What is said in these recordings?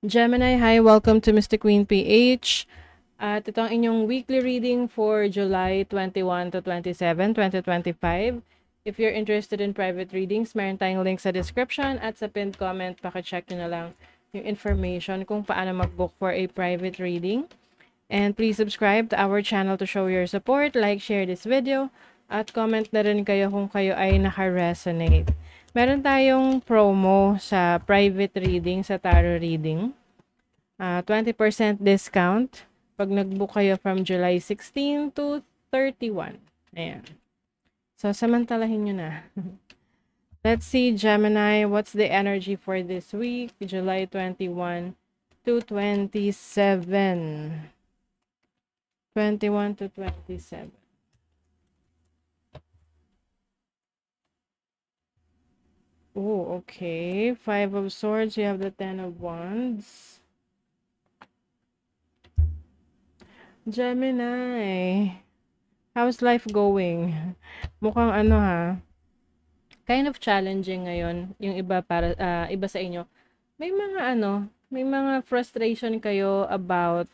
Gemini, hi, welcome to Mystic Queen PH. At ito ang inyong weekly reading for July 21 to 27, 2025. If you're interested in private readings, meron tayong link sa description at sa pinned comment. Pakicheck nyo na lang yung information kung paano mag-book for a private reading. And please subscribe to our channel to show your support, like, share this video, at comment na rin kayo kung kayo ay naka-resonate. Meron tayong promo sa private reading, sa tarot reading. 20% discount pag nag-book kayo from July 16 to 31. Ayan. So, samantalahin nyo na. Let's see, Gemini, what's the energy for this week? July 21 to 27. 21 to 27. Oh, okay. 5 of Swords. You have the 10 of Wands. Gemini, how's life going? Mukhang ano ha, kind of challenging ngayon. Yung iba para iba sa inyo. May mga frustration kayo about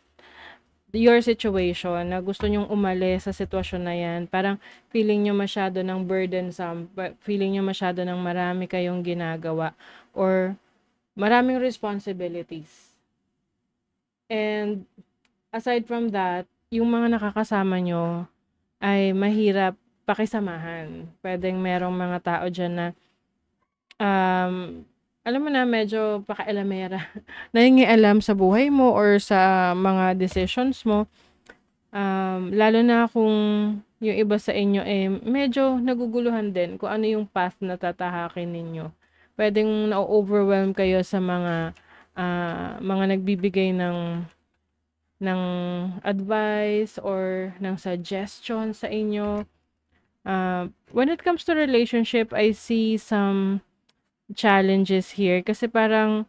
your situation na gusto nyong umalis sa sitwasyon na yan. Parang feeling nyo masyado ng burdensome, feeling nyo masyado ng marami kayong ginagawa or maraming responsibilities. And aside from that, yung mga nakakasama nyo ay mahirap pakisamahan. Pwedeng merong mga tao dyan na alam mo na, medyo pakailamera. Nangingialam sa buhay mo or sa mga decisions mo. Lalo na kung yung iba sa inyo medyo naguguluhan din kung ano yung path na tatahakin ninyo. Pwedeng na-overwhelm kayo sa mga nagbibigay ng advice or ng suggestion sa inyo. When it comes to relationship, I see some challenges here kasi parang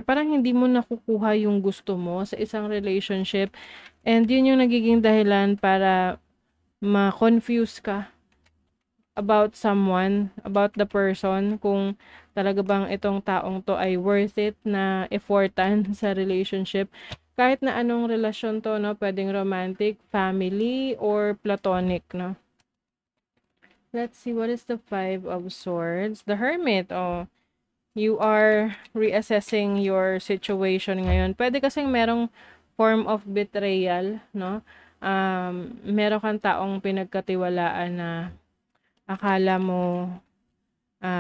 parang hindi mo nakukuha yung gusto mo sa isang relationship and yun yung nagiging dahilan para ma-confuse ka about someone, about the person, kung talaga bang itong taong to ay worth it na effortan sa relationship. Kahit na anong relasyon to, no? Pwedeng romantic, family, or platonic, no? Let's see, what is the 5 of Swords? The Hermit, oh. You are reassessing your situation ngayon. Pwede kasing merong form of betrayal, no? Meron kang taong pinagkatiwalaan na akala mo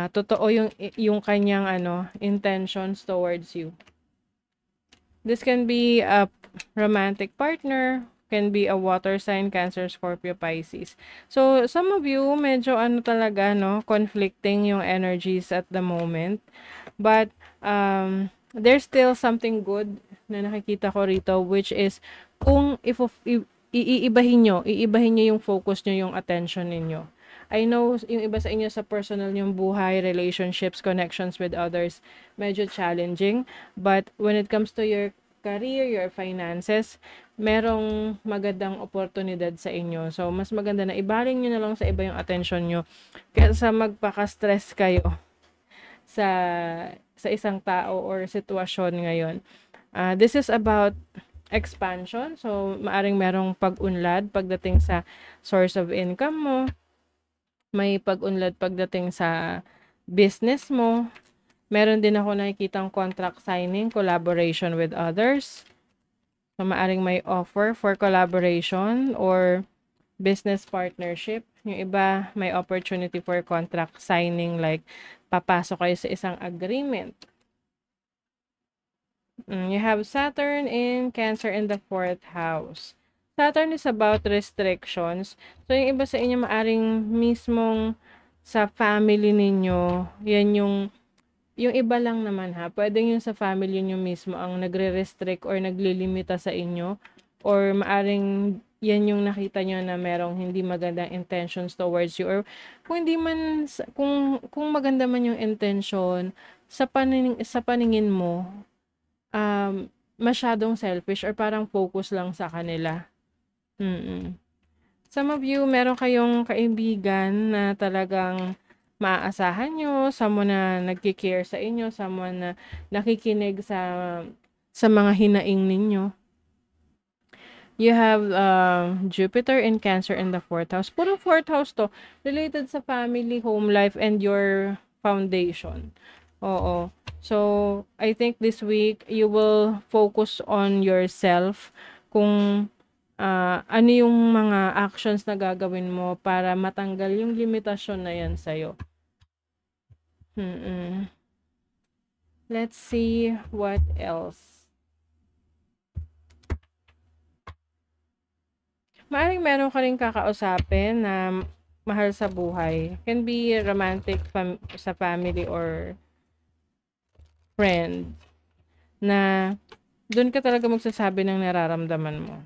totoo yung kanyang intentions towards you. This can be a romantic partner, can be a water sign, Cancer, Scorpio, Pisces. So some of you medyo talaga, no, conflicting yung energies at the moment. But there's still something good na nakikita ko rito, which is kung iibahin nyo yung focus nyo, yung attention ninyo. I know yung iba sa inyo sa personal yung buhay, relationships, connections with others, medyo challenging. But when it comes to your career, your finances, merong magandang oportunidad sa inyo. So, mas maganda na ibaling nyo na lang sa iba yung attention nyo kaysa magpaka-stress kayo sa isang tao or sitwasyon ngayon. This is about expansion. So, maaring merong pag-unlad pagdating sa source of income mo. May pag-unlad pagdating sa business mo. Meron din ako nakikitang contract signing, collaboration with others. So, maaring may offer for collaboration or business partnership. Yung iba, may opportunity for contract signing, like papasok kayo sa isang agreement. You have Saturn in Cancer in the 4th house. Saturn is about restrictions. So, yung iba sa inyo maaring mismong sa family ninyo, yan yung iba lang naman ha, pwedeng yung sa family nyo mismo ang nagre-restrict or naglilimita sa inyo, or maaring yan yung nakita nyo na merong hindi magandang intentions towards you, or kung hindi man, kung maganda man yung intention, sa paningin mo, masyadong selfish or parang focus lang sa kanila. Some of you, meron kayong kaibigan na talagang maaasahan niyo, someone na nagki-care sa inyo, someone na nakikinig sa mga hinaing ninyo. You have Jupiter in Cancer in the 4th house. Puro 4th house to. Related sa family, home life, and your foundation. Oo. So, I think this week, you will focus on yourself. Kung ano yung mga actions na gagawin mo para matanggal yung limitasyon na yan sa'yo. Let's see what else. Maaaring meron ka ring kakausapin na mahal sa buhay. Can be romantic sa family or friend na doon ka talaga magsasabi ng nararamdaman mo.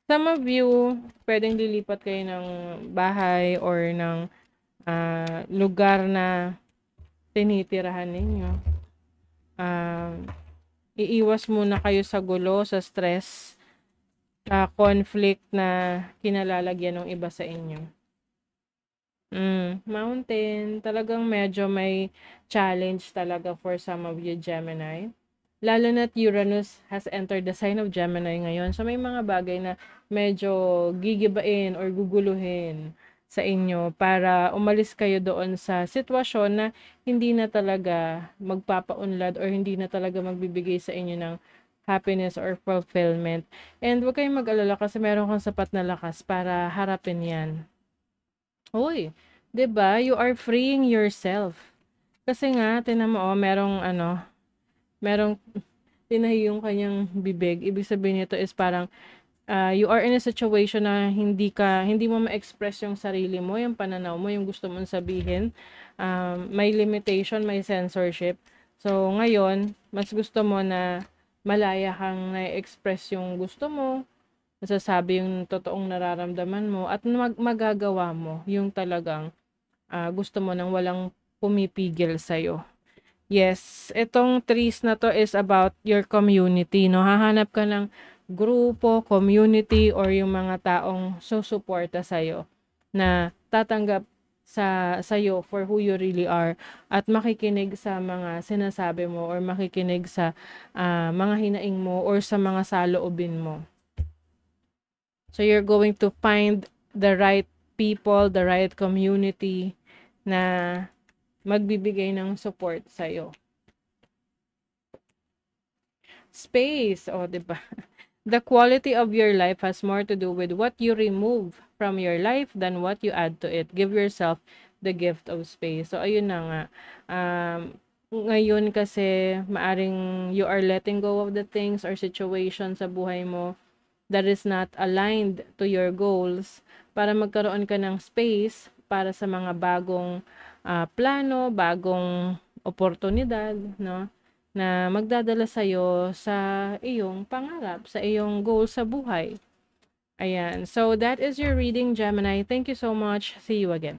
Some of you, pwedeng lilipat kayo ng bahay or ng lugar na tinitirahan ninyo. Iiwas muna kayo sa gulo, sa stress, sa conflict na kinalalagyan ng iba sa inyo. Mountain, talagang medyo may challenge talaga for some of you, Gemini. Lalo na't Uranus has entered the sign of Gemini ngayon. So, may mga bagay na medyo gigibain or guguluhin sa inyo para umalis kayo doon sa sitwasyon na hindi na talaga magpapaunlad or hindi na talaga magbibigay sa inyo ng happiness or fulfillment. And huwag kayong mag-alala kasi meron kang sapat na lakas para harapin yan. Uy, 'di ba? You are freeing yourself. Kasi nga, tinan mo, merong tinahi yung kanyang bibig. Ibig sabihin nito is parang you are in a situation na hindi mo ma-express yung sarili mo, yung pananaw mo, yung gusto mong sabihin. May limitation, may censorship. So, ngayon, mas gusto mo na malaya kang na-express yung gusto mo, masasabi yung totoong nararamdaman mo, at magagawa mo yung talagang gusto mo nang walang pumipigil sa'yo. Yes, itong trees na to is about your community, no? Hahanap ka ng grupo, community, or yung mga taong susuporta sa'yo na tatanggap sa'yo for who you really are at makikinig sa mga sinasabi mo or makikinig sa mga hinaing mo or sa mga saloobin mo. So, you're going to find the right people, the right community na magbibigay ng support sa'yo. Space, diba? The quality of your life has more to do with what you remove from your life than what you add to it. Give yourself the gift of space. So, ayun na nga. Ngayon kasi, maaring you are letting go of the things or situations sa buhay mo that is not aligned to your goals para magkaroon ka ng space para sa mga bagong plano, bagong oportunidad, no? Na magdadala sa'yo sa iyong pangarap, sa iyong goal sa buhay. Ayan. So, that is your reading, Gemini. Thank you so much. See you again.